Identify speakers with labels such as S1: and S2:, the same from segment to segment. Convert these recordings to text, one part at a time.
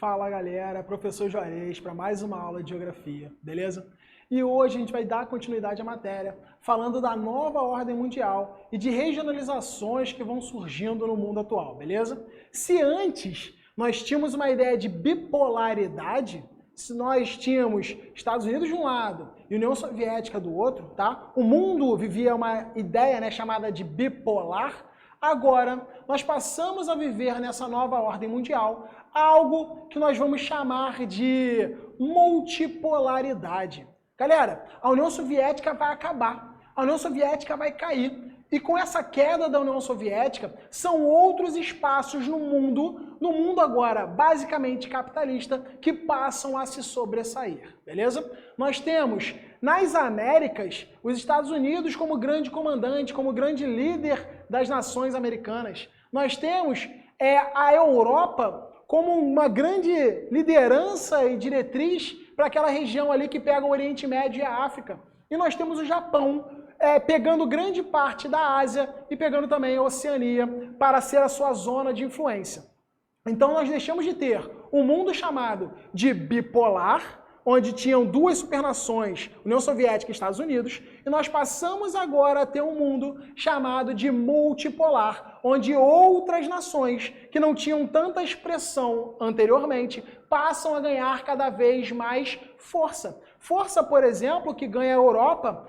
S1: Fala galera, professor Juarez para mais uma aula de Geografia, beleza? E hoje a gente vai dar continuidade à matéria falando da nova ordem mundial e de regionalizações que vão surgindo no mundo atual, beleza? Se antes nós tínhamos uma ideia de bipolaridade, se nós tínhamos Estados Unidos de um lado e União Soviética do outro, tá? O mundo vivia uma ideia, chamada de bipolar. Agora, nós passamos a viver nessa nova ordem mundial algo que nós vamos chamar de multipolaridade. Galera, a União Soviética vai acabar, a União Soviética vai cair. E com essa queda da União Soviética, são outros espaços no mundo agora basicamente capitalista, que passam a se sobressair, beleza? Nós temos nas Américas os Estados Unidos como grande comandante, como grande líder das nações americanas. Nós temos a Europa como uma grande liderança e diretriz para aquela região ali que pega o Oriente Médio e a África. E nós temos o Japão, pegando grande parte da Ásia e pegando também a Oceania para ser a sua zona de influência. Então nós deixamos de ter um mundo chamado de bipolar, onde tinham duas supernações, União Soviética e Estados Unidos, e nós passamos agora a ter um mundo chamado de multipolar, onde outras nações que não tinham tanta expressão anteriormente passam a ganhar cada vez mais força. Força, por exemplo, que ganha a Europa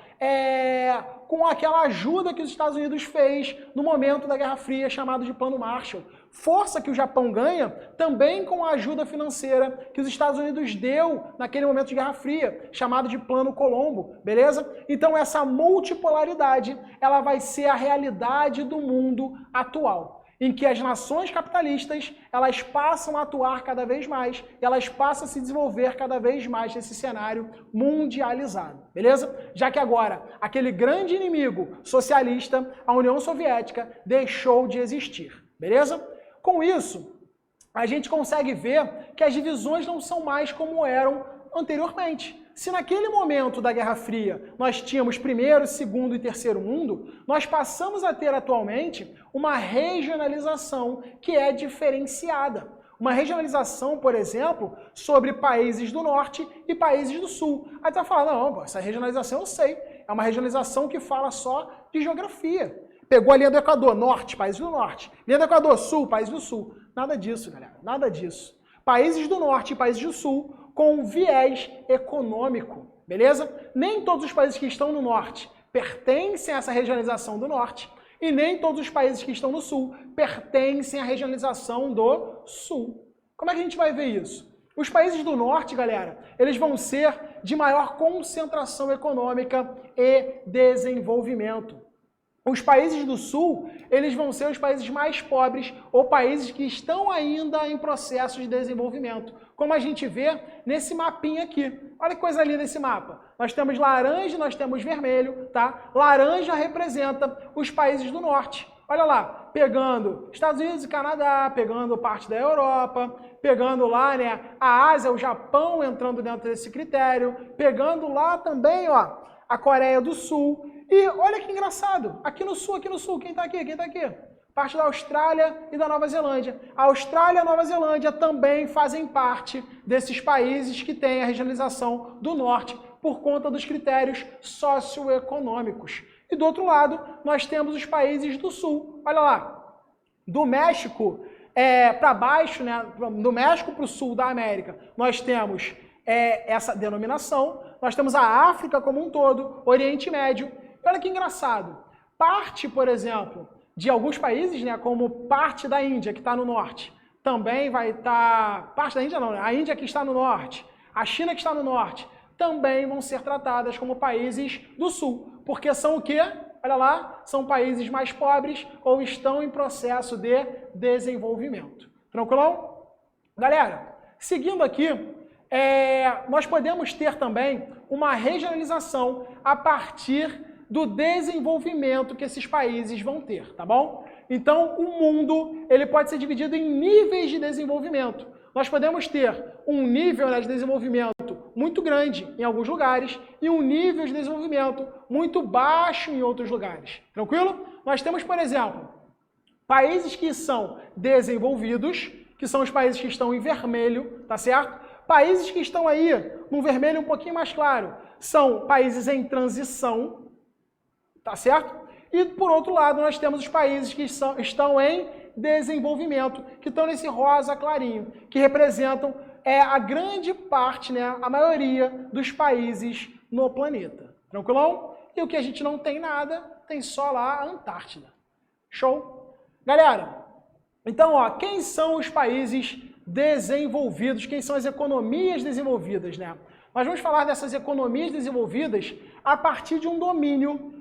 S1: com aquela ajuda que os Estados Unidos fez no momento da Guerra Fria, chamado de Plano Marshall. Força que o Japão ganha também com a ajuda financeira que os Estados Unidos deu naquele momento de Guerra Fria, chamado de Plano Colombo, beleza? Então essa multipolaridade, ela vai ser a realidade do mundo atual, em que as nações capitalistas, elas passam a atuar cada vez mais, elas passam a se desenvolver cada vez mais nesse cenário mundializado, beleza? Já que agora, aquele grande inimigo socialista, a União Soviética, deixou de existir, beleza? Com isso, a gente consegue ver que as divisões não são mais como eram anteriormente. Se naquele momento da Guerra Fria nós tínhamos primeiro, segundo e terceiro mundo, nós passamos a ter atualmente uma regionalização que é diferenciada. Uma regionalização, por exemplo, sobre países do norte e países do sul. Aí você vai falar, não, essa regionalização eu sei, é uma regionalização que fala só de geografia. Pegou a linha do Equador, norte, países do norte. Linha do Equador, sul, países do sul. Nada disso, galera, nada disso. Países do norte e países do sul com viés econômico, beleza? Nem todos os países que estão no norte pertencem a essa regionalização do norte e nem todos os países que estão no sul pertencem à regionalização do sul. Como é que a gente vai ver isso? Os países do norte, galera, eles vão ser de maior concentração econômica e desenvolvimento. Os países do sul, eles vão ser os países mais pobres ou países que estão ainda em processo de desenvolvimento. Como a gente vê nesse mapinha aqui. Olha que coisa linda esse mapa. Nós temos laranja, nós temos vermelho, tá? Laranja representa os países do norte. Olha lá, pegando Estados Unidos e Canadá, pegando parte da Europa, pegando lá, né, a Ásia, o Japão entrando dentro desse critério, pegando lá também, ó, a Coreia do Sul. E olha que engraçado, aqui no sul, quem tá aqui? Quem tá aqui? Parte da Austrália e da Nova Zelândia. A Austrália e a Nova Zelândia também fazem parte desses países que têm a regionalização do norte por conta dos critérios socioeconômicos. E do outro lado, nós temos os países do sul. Olha lá, do México para baixo, né, do México para o sul da América, nós temos essa denominação. Nós temos a África como um todo, Oriente Médio. Olha que engraçado. Parte, por exemplo, de alguns países, né, como parte da Índia, que está no norte, também vai estar... Parte da Índia não, né? A Índia que está no norte, a China que está no norte, também vão ser tratadas como países do sul. Porque são o quê? Olha lá, são países mais pobres ou estão em processo de desenvolvimento. Tranquilão? Galera, seguindo aqui, nós podemos ter também uma regionalização a partir do desenvolvimento que esses países vão ter, tá bom? Então, o mundo, ele pode ser dividido em níveis de desenvolvimento. Nós podemos ter um nível, né, de desenvolvimento muito grande em alguns lugares e um nível de desenvolvimento muito baixo em outros lugares. Tranquilo? Nós temos, por exemplo, países que são desenvolvidos que são os países que estão em vermelho, tá certo? Países que estão aí num vermelho um pouquinho mais claro são países em transição, tá certo? E, por outro lado, nós temos os países que estão em desenvolvimento, que estão nesse rosa clarinho, que representam a grande parte, né, a maioria dos países no planeta. Tranquilão? E o que a gente não tem nada, tem só lá a Antártida. Show? Galera, então, ó, quem são os países desenvolvidos? Quem são as economias desenvolvidas, né? Nós vamos falar dessas economias desenvolvidas a partir de um domínio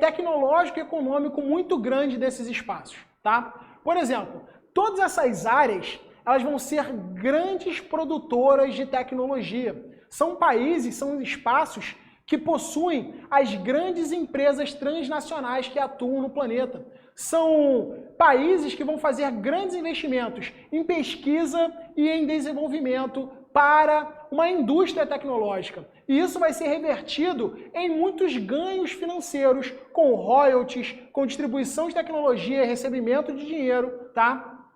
S1: tecnológico e econômico muito grande desses espaços, tá? Por exemplo, todas essas áreas, elas vão ser grandes produtoras de tecnologia. São países, são espaços que possuem as grandes empresas transnacionais que atuam no planeta. São países que vão fazer grandes investimentos em pesquisa e em desenvolvimento para uma indústria tecnológica. E isso vai ser revertido em muitos ganhos financeiros, com royalties, com distribuição de tecnologia, recebimento de dinheiro, tá?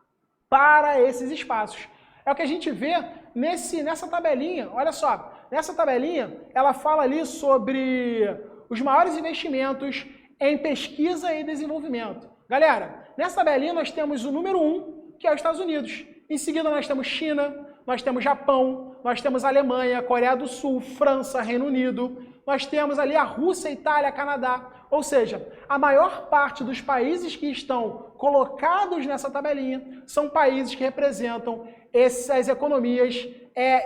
S1: Para esses espaços. É o que a gente vê nessa tabelinha. Olha só, nessa tabelinha ela fala ali sobre os maiores investimentos em pesquisa e desenvolvimento. Galera, nessa tabelinha nós temos o número 1, que é os Estados Unidos. Em seguida nós temos China, nós temos Japão, nós temos Alemanha, Coreia do Sul, França, Reino Unido, nós temos ali a Rússia, Itália, Canadá. Ou seja, a maior parte dos países que estão colocados nessa tabelinha são países que representam essas economias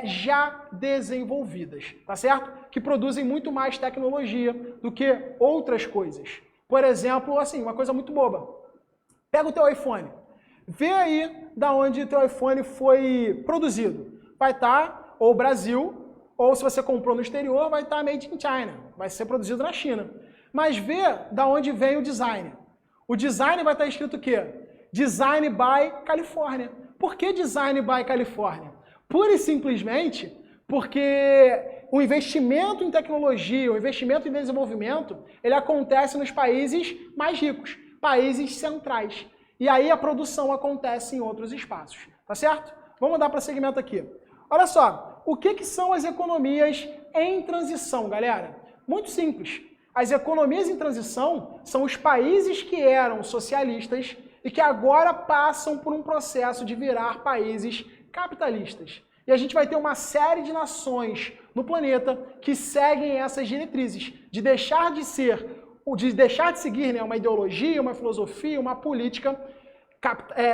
S1: já desenvolvidas, tá certo? Que produzem muito mais tecnologia do que outras coisas. Por exemplo, assim, uma coisa muito boba. Pega o teu iPhone. Vê aí da onde o teu iPhone foi produzido. Vai estar ou Brasil, ou se você comprou no exterior, vai estar made in China. Vai ser produzido na China. Mas vê da onde vem o design. O design vai estar escrito o quê? Design by Califórnia. Por que Design by Califórnia? Pura e simplesmente porque o investimento em tecnologia, o investimento em desenvolvimento, ele acontece nos países mais ricos, países centrais. E aí a produção acontece em outros espaços, tá certo? Vamos dar prosseguimento aqui. Olha só, o que são as economias em transição, galera? Muito simples. As economias em transição são os países que eram socialistas e que agora passam por um processo de virar países capitalistas. E a gente vai ter uma série de nações no planeta que seguem essas diretrizes de deixar de seguir, né, uma ideologia, uma filosofia, uma política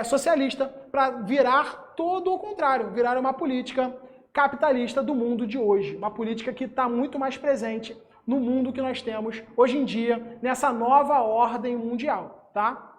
S1: socialista para virar todo o contrário, virar uma política capitalista do mundo de hoje, uma política que está muito mais presente no mundo que nós temos hoje em dia, nessa nova ordem mundial, tá?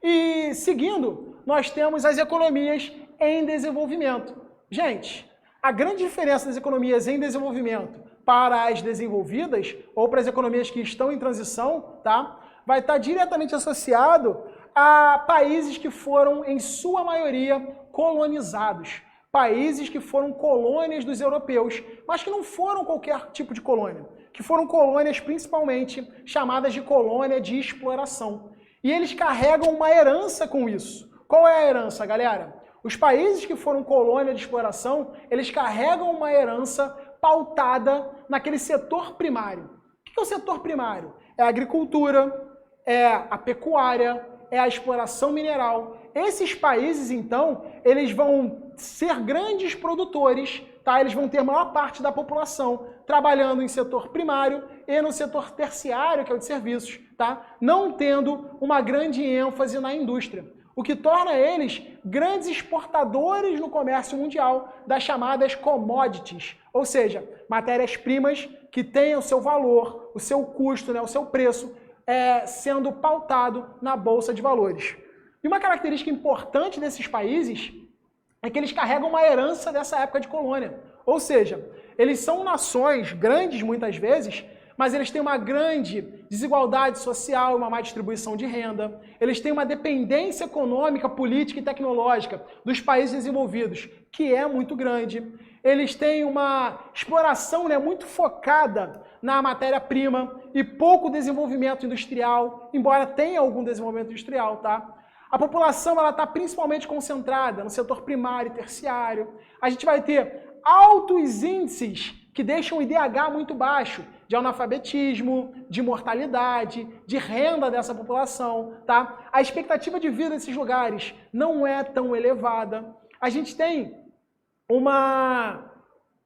S1: E seguindo, nós temos as economias em desenvolvimento. Gente, a grande diferença das economias em desenvolvimento para as desenvolvidas, ou para as economias que estão em transição, tá? Vai estar diretamente associado a países que foram, em sua maioria, colonizados. Países que foram colônias dos europeus, mas que não foram qualquer tipo de colônia, que foram colônias principalmente chamadas de colônia de exploração. E eles carregam uma herança com isso. Qual é a herança, galera? Os países que foram colônia de exploração, eles carregam uma herança pautada naquele setor primário. O que é o setor primário? É a agricultura, é a pecuária, é a exploração mineral. Esses países, então, eles vão ser grandes produtores, tá? Eles vão ter a maior parte da população trabalhando em setor primário e no setor terciário, que é o de serviços, tá? Não tendo uma grande ênfase na indústria, o que torna eles grandes exportadores no comércio mundial das chamadas commodities, ou seja, matérias-primas que têm o seu valor, o seu custo, né, o seu preço, sendo pautado na Bolsa de Valores. E uma característica importante desses países é que eles carregam uma herança dessa época de colônia. Ou seja, eles são nações grandes muitas vezes, mas eles têm uma grande desigualdade social, uma má distribuição de renda. Eles têm uma dependência econômica, política e tecnológica dos países desenvolvidos, que é muito grande. Eles têm uma exploração, né, muito focada na matéria-prima e pouco desenvolvimento industrial, embora tenha algum desenvolvimento industrial, tá? A população está principalmente concentrada no setor primário e terciário. A gente vai ter altos índices que deixam o IDH muito baixo, de analfabetismo, de mortalidade, de renda dessa população, tá? A expectativa de vida nesses lugares não é tão elevada. A gente tem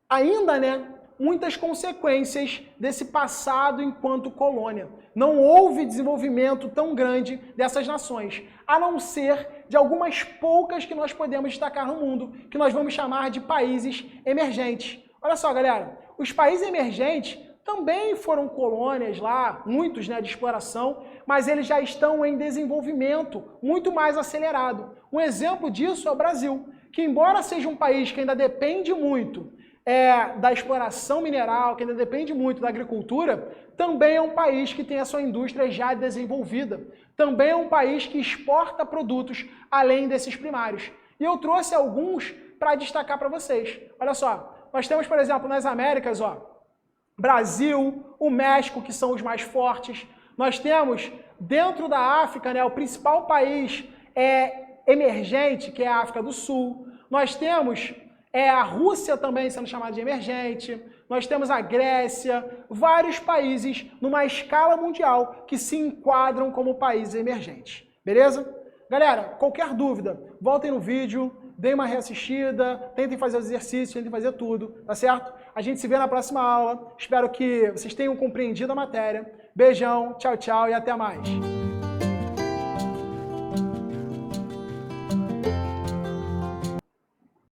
S1: ainda, né, muitas consequências desse passado enquanto colônia. Não houve desenvolvimento tão grande dessas nações, a não ser de algumas poucas que nós podemos destacar no mundo, que nós vamos chamar de países emergentes. Olha só, galera, os países emergentes também foram colônias lá, muitos, né, de exploração, mas eles já estão em desenvolvimento muito mais acelerado. Um exemplo disso é o Brasil, que embora seja um país que ainda depende muito da exploração mineral, que ainda depende muito da agricultura, também é um país que tem a sua indústria já desenvolvida. Também é um país que exporta produtos além desses primários. E eu trouxe alguns para destacar para vocês. Olha só, nós temos, por exemplo, nas Américas, Brasil, o México, que são os mais fortes. Nós temos, dentro da África, né, o principal país emergente, que é a África do Sul. Nós temos a Rússia também sendo chamada de emergente. Nós temos a Grécia, vários países numa escala mundial que se enquadram como países emergentes. Beleza? Galera, qualquer dúvida, voltem no vídeo, deem uma reassistida, tentem fazer os exercícios, tentem fazer tudo, tá certo? A gente se vê na próxima aula. Espero que vocês tenham compreendido a matéria. Beijão, tchau, tchau e até mais.